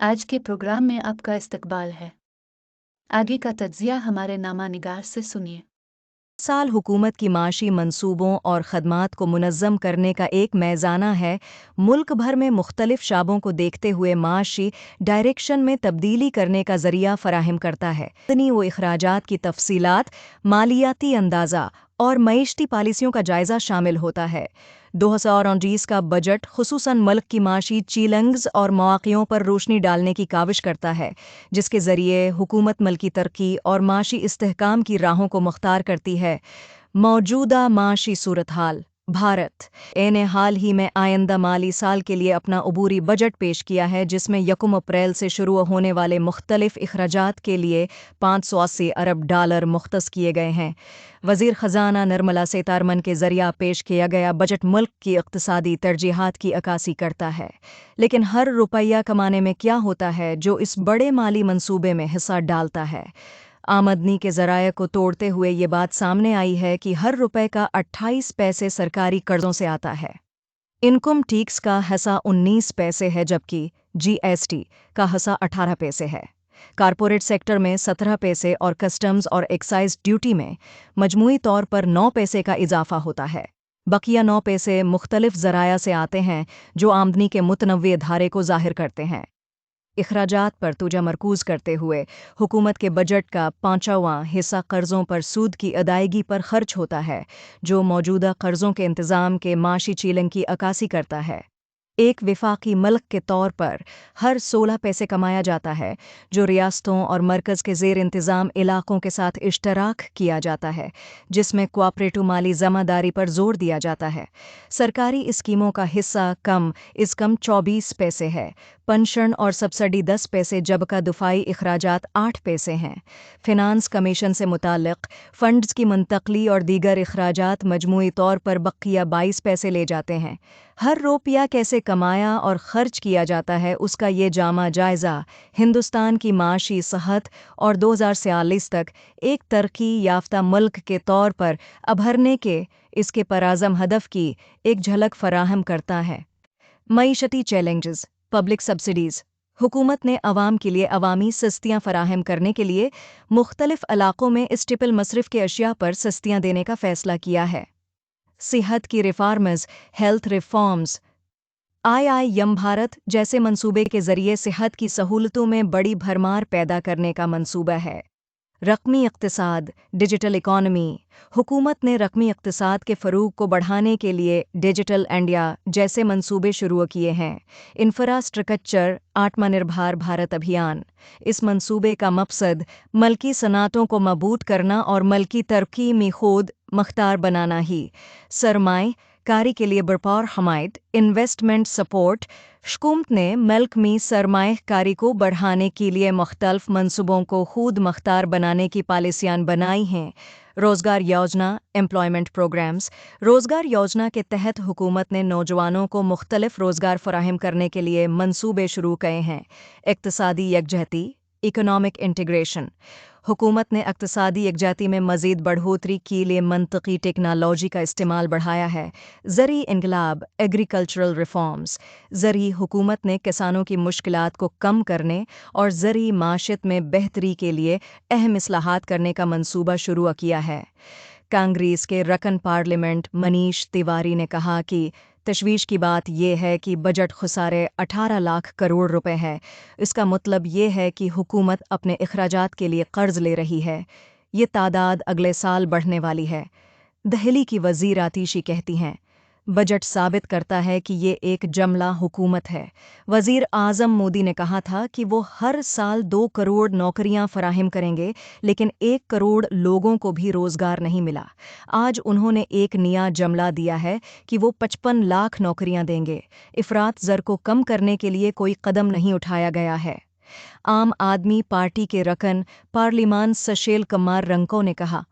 आज के प्रोग्राम में आपका इस्तकबाल है। आगे का तज्ज़िया हमारे नामा निगार से सुनिए। साल हुकूमत की माशी मंसूबों और खदमात को मुनज़्ज़म करने का एक मैज़ाना है। मुल्क भर में मुख्तलिफ शाबों को देखते हुए माशी डायरेक्शन में तब्दीली करने का ज़रिया फ़राहम करता है। आमदनी व अखराजात की तफसीलात, मालियाती अंदाज़ा और मईशती पॉलिसियों का जायज़ा शामिल होता है। 2019 का बजट खुसूसन मुल्क की माशी चैलेंजेस और मौक़ियों पर रोशनी डालने की काविश करता है, जिसके ज़रिए हुकूमत मुल्की तरक्की और माशी इस्तेहकाम की राहों को मुख्तार करती है। मौजूदा माशी सूरत हाल भारत ने हाल ही में आइंदा माली साल के लिए अपना अबूरी बजट पेश किया है, जिसमें 1 अप्रैल से शुरू होने वाले मुख्तलिफ अखराजात के लिए $580 अरब मुख्तस किए गए हैं। वज़ीर ख़ज़ाना निर्मला सीतारमन के ज़रिया पेश किया गया बजट मुल्क की इक़्तिसादी तरजीहात की अक्कासी करता है। लेकिन हर रुपया कमाने में क्या होता है जो इस बड़े माली मंसूबे में हिस्सा डालता है? आमदनी के ज़राए को तोड़ते हुए ये बात सामने आई है कि हर रुपए का 28 पैसे सरकारी कर्ज़ों से आता है। इनकम टैक्स का हिस्सा 19 पैसे है, जबकि जीएसटी का हिस्सा 18 पैसे है। कारपोरेट सेक्टर में 17 पैसे और कस्टम्स और एक्साइज ड्यूटी में मजमूई तौर पर 9 पैसे का इजाफा होता है। बकिया 9 पैसे मुख्तलिफ ज़राया से आते हैं जो आमदनी के मुतनव्वे धारे को ज़ाहिर करते हैं। अखराजात पर तोजा मरकूज़ करते हुए हुकूमत के बजट का 5वां हिस्सा कर्ज़ों पर सूद की अदायगी पर खर्च होता है, जो मौजूदा कर्ज़ों के इंतज़ाम के माशी चैलेंज की अक्कासी करता है। एक विफाकी मुल्क के तौर पर हर 16 पैसे कमाया जाता है, जो रियासतों और मरकज़ के ज़ेर इंतज़ाम इलाक़ों के साथ इश्तराक किया जाता है, जिसमें कोऑपरेटिव माली ज़मादारी पर जोर दिया जाता है। सरकारी स्कीमों का हिस्सा कम 24 पैसे है। पेंशन और सब्सिडी 10 पैसे, जबकि दफाई अखराजात 8 पैसे हैं। फिनांस कमीशन से मुताल्लिक़ फ़ंड्स की मुंतकली और दीगर अखराजात मजमूई तौर पर बक़िया 22 पैसे ले जाते हैं। हर रुपया कैसे कमाया और खर्च किया जाता है, उसका ये जामा जायज़ा हिंदुस्तान की माशी सेहत और 2040 तक एक तरक्की याफ्ता मुल्क के तौर पर उभरने के इसके पराज़म हदफ की एक झलक फराहम करता है। मईशती चैलेंजेस, पब्लिक सब्सिडीज़। हुकूमत ने अवाम के लिए अवामी सस्तियाँ फराहम करने के लिए मुख्तलिफ इलाक़ों में स्टेपल मसरफ़ के अशिया पर सस्तियाँ देने का फ़ैसला किया है। सेहत की reforms, health reforms, IIM Bharat जैसे मंसूबे के ज़रिए सेहत की सहूलतों में बड़ी भरमार पैदा करने का मंसूबा है। रक़मी इक़्तिसाद, डिजिटल इकॉनमी। हुकूमत ने रक़मी इक़्तिसाद के फ़रूग़ को बढ़ाने के लिए डिजिटल इंडिया जैसे मंसूबे शुरू किए हैं। इंफ्रास्ट्रक्चर आत्मनिर्भर भारत अभियान। इस मंसूबे का मकसद मल्की सनातों को मबूत करना और मल्की तरक्की में खुद मुख्तार बनाना ही। सरमाए कारी के लिए भरपूर हमायत, इन्वेस्टमेंट सपोर्ट। हुकूमत ने मुल्क में सरमाए कारी को बढ़ाने के लिए मुख्तलिफ मंसूबों को खुद मुख्तार बनाने की पॉलिसियाँ बनाई हैं। रोज़गार योजना, एम्प्लॉयमेंट प्रोग्राम्स। रोज़गार योजना के तहत हुकूमत ने नौजवानों को मुख्तलिफ रोज़गार फराहम करने के लिए मंसूबे शुरू किए हैं। इक़्तिसादी यकजहती, इकोनॉमिक इंटीग्रेशन। हुकूमत ने इक़्तिसादी यकजहती में मज़ीद बढ़ोतरी के लिए मंतकी टेक्नोलॉजी का इस्तेमाल बढ़ाया है। ज़री इनकलाब, एग्रीकल्चरल रिफॉर्म्स। ज़री हुकूमत ने किसानों की मुश्किलात को कम करने और ज़री माशियत में बेहतरी के लिए अहम इस्लाहात करने का मंसूबा शुरू किया है। कांग्रेस के रकन पार्लियामेंट मनीष तिवारी ने कहा कि तशवीश की बात यह है कि बजट खुसारे 18 लाख करोड़ रुपए है। इसका मतलब ये है कि हुकूमत अपने अखराजात के लिए कर्ज ले रही है। ये तादाद अगले साल बढ़ने वाली है। दहली की वज़ीर आतिशी कहती हैं, बजट साबित करता है कि ये एक जमला हुकूमत है। वज़ीर आज़म मोदी ने कहा था कि वो हर साल 2 करोड़ नौकरियां फराहम करेंगे, लेकिन 1 करोड़ लोगों को भी रोज़गार नहीं मिला। आज उन्होंने एक नया जमला दिया है कि वो 55 लाख नौकरियां देंगे। इफ़रात ज़र को कम करने के लिए कोई कदम नहीं उठाया गया है। आम आदमी पार्टी के रकन पार्लिमान सशेल कमार रंको ने कहा,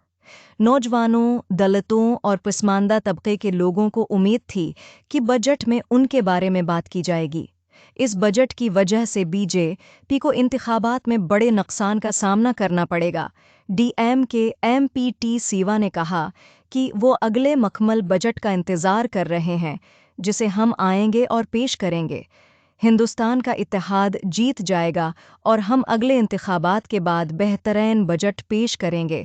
नौजवानों, दलितों और पसमानदा तबके के लोगों को उम्मीद थी कि बजट में उनके बारे में बात की जाएगी। इस बजट की वजह से बीजेपी को इंतखाबात में बड़े नुकसान का सामना करना पड़ेगा। डीएम के MP सीवा ने कहा कि वो अगले मकमल बजट का इंतज़ार कर रहे हैं, जिसे हम आएंगे और पेश करेंगे। ہندوستان کا اتحاد جیت جائے گا اور ہم اگلے انتخابات کے بعد بہترین بجٹ پیش کریں گے۔